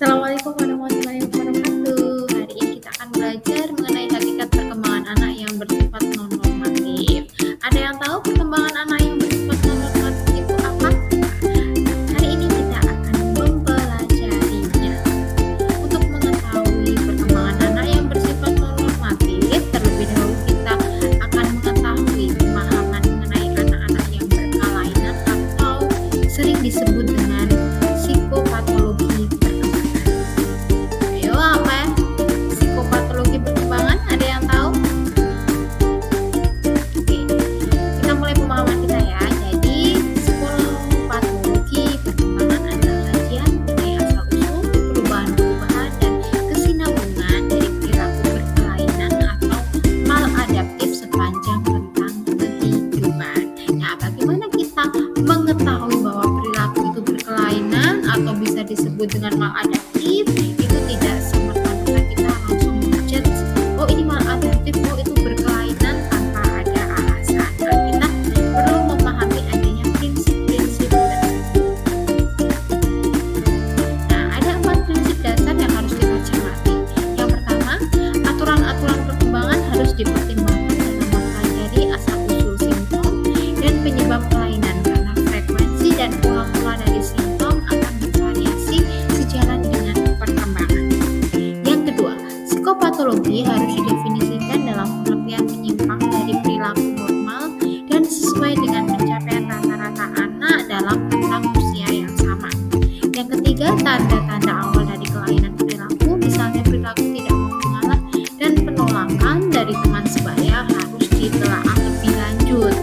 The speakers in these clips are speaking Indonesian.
Assalamualaikum warahmatullahi wabarakatuh. Hari ini kita akan belajar mengenai hakikat perkembangan anak yang bersifat non-normatif. Ada yang tahu perkembangan anak yang bersifat non-normatif itu apa? Hari ini kita akan mempelajarinya. Untuk mengetahui perkembangan anak yang bersifat non-normatif, terlebih dahulu kita akan mengetahui pemahaman mengenai anak-anak yang berkelainan atau sering disebut dengan psikopatologi perkembangan. Ayo, apa ya? Psikopatologi perkembangan, ada yang tahu? Oke, kita mulai pemahaman kita ya. Jadi, psikopatologi perkembangan adalah kajian mengenai asal-usul, perubahan-perubahan, dan kesinambungan dari perilaku berkelainan atau maladaptif sepanjang rentang kehidupan. Nah, bagaimana kita mengetahui bahwa perilaku itu berkelainan atau bisa disebut dengan maladaptif? Itu tidak semerta-merta kita langsung menjudge, oh ini maladaptif, oh itu berkelainan tanpa ada alasan. Nah, kita perlu memahami adanya prinsip-prinsip tertentu. Nah, ada 4 prinsip dasar yang harus kita cermati. Yang pertama, aturan-aturan perkembangan harus dipertimbangkan dalam mempelajari asal-usul simptom dan penyebab kelainan, karena frekuensi dan pola-pola dari simptom akan bervariasi sejalan dengan perkembangan. Yang kedua, psikopatologi harus didefinisikan dalam pengertian menyimpang dari perilaku normal dan sesuai dengan pencapaian rata-rata anak dalam rentang usia yang sama. Yang ketiga, tanda-tanda awal dari kelainan perilaku, misalnya perilaku tidak mau mengalah dan penolakan dari teman sebaya, harus ditelaah lebih lanjut.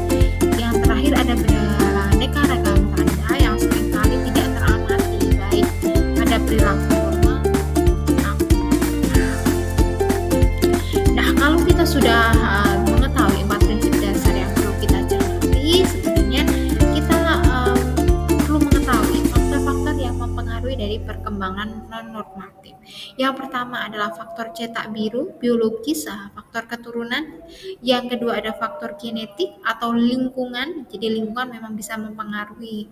Yang terakhir, ada beraneka ragam tanda yang seringkali tidak teramati baik pada perilaku normal. Nah, kalau kita sudah mengetahui 4 prinsip dasar yang perlu kita cermati, sebenarnya kita perlu mengetahui faktor-faktor yang mempengaruhi dari perkembangan non-normatif. Yang pertama adalah faktor cetak biru, biologis, faktor keturunan. Yang kedua ada faktor genetik atau lingkungan. Jadi lingkungan memang bisa mempengaruhi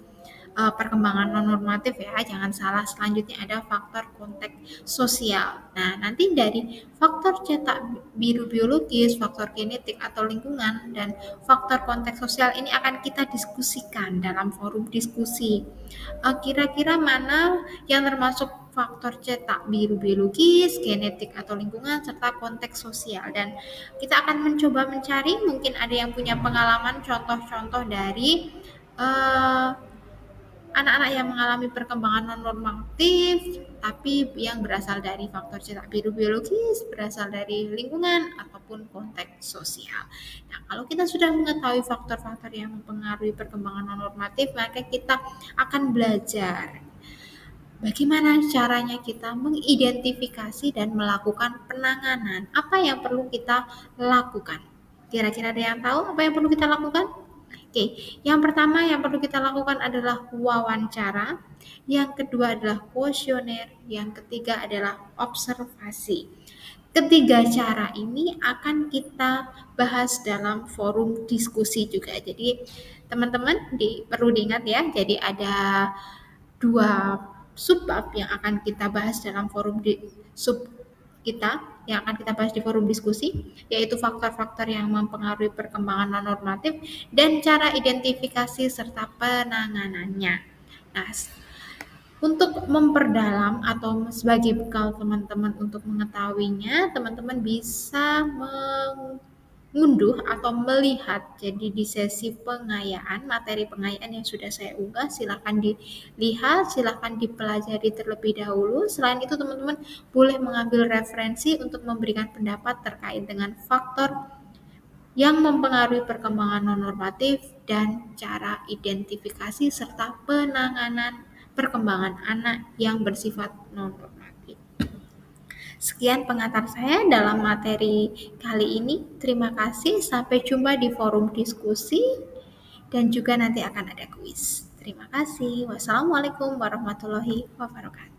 perkembangan non-normatif ya, jangan salah. Selanjutnya ada faktor konteks sosial. Nah, nanti dari faktor cetak biru biologis, faktor genetik atau lingkungan, dan faktor konteks sosial ini akan kita diskusikan dalam forum diskusi. Kira-kira mana yang termasuk faktor cetak biru biologis, genetik atau lingkungan, serta konteks sosial. Dan kita akan mencoba mencari, mungkin ada yang punya pengalaman contoh-contoh dari anak-anak yang mengalami perkembangan non-normatif tapi yang berasal dari faktor cetak biru biologis, berasal dari lingkungan ataupun konteks sosial. Nah, kalau kita sudah mengetahui faktor-faktor yang mempengaruhi perkembangan non-normatif, maka kita akan belajar bagaimana caranya kita mengidentifikasi dan melakukan penanganan. Apa yang perlu kita lakukan? Kira-kira ada yang tahu apa yang perlu kita lakukan? Oke, yang pertama yang perlu kita lakukan adalah wawancara, yang kedua adalah kuesioner, yang ketiga adalah observasi. Ketiga cara ini akan kita bahas dalam forum diskusi juga. Jadi teman-teman perlu diingat ya, jadi ada 2 subbab yang akan kita bahas dalam forum yang akan kita bahas di forum diskusi, yaitu faktor-faktor yang mempengaruhi perkembangan non-normatif dan cara identifikasi serta penanganannya. Nah, untuk memperdalam atau sebagai bekal teman-teman untuk mengetahuinya, teman-teman bisa mengunduh atau melihat jadi di sesi pengayaan, materi pengayaan yang sudah saya unggah, silahkan dilihat, silahkan dipelajari terlebih dahulu. Selain itu teman-teman boleh mengambil referensi untuk memberikan pendapat terkait dengan faktor yang mempengaruhi perkembangan non-normatif dan cara identifikasi serta penanganan perkembangan anak yang bersifat non-normatif. Sekian pengantar saya dalam materi kali ini. Terima kasih, sampai jumpa di forum diskusi dan juga nanti akan ada kuis. Terima kasih. Wassalamualaikum warahmatullahi wabarakatuh.